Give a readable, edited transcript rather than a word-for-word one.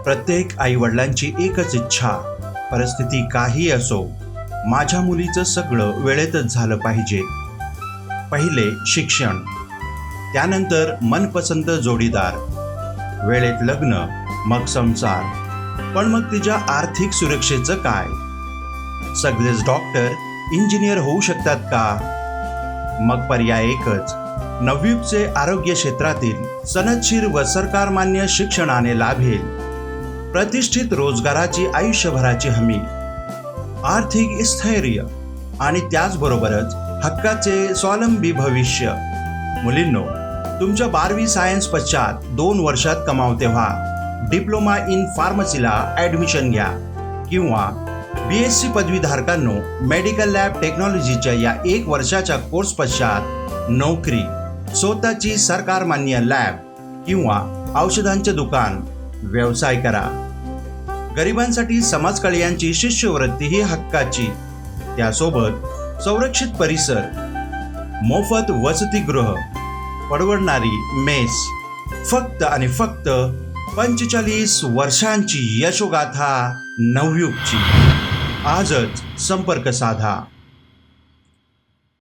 प्रत्येक आईवडिलांची एकच इच्छा, परिस्थिती काही असो, माझ्या मुलीचं सगळं वेळेतच झालं पाहिजे. पहिले शिक्षण, त्यानंतर मनपसंत जोडीदार, वेळेत लग्न, मग संसार. पण मग तिच्या आर्थिक सुरक्षेचं काय? सगळेच डॉक्टर, इंजिनियर होऊ शकतात का? मग पर्याय एकच, नवयुगचे आरोग्य क्षेत्रातील सनदशीर व सरकारमान्य शिक्षणाने लाभेल प्रतिष्ठित रोजगाराची आयुष्यभराची हमी, आर्थिक स्थैर्य आणि त्याचबरोबरच हक्काचे स्वावलंबी भविष्य. मुलींनो, तुमच्या 12वी सायन्स पश्चात 2 वर्षात कमावते व्हा. डिप्लोमा इन फार्मसीला ॲडमिशन घ्या किंवा BSc पदवीधारकांनो मेडिकल लॅब टेक्नॉलॉजीच्या या 1 वर्षाच्या कोर्स पश्चात नोकरी, स्वतःची सरकारमान्य लॅब किंवा औषधांचे दुकान व्यवसाय करा. गरिबांसाठी समाजकल्याणची शिष्यवृत्ती ही हक्काची, त्यासोबत संरक्षित परिसर, मोफत वसतिगृह, परवडणारी मेस. फक्त आणि फक्त 45 वर्षांची यशोगाथा नवयुगची. आजच संपर्क साधा.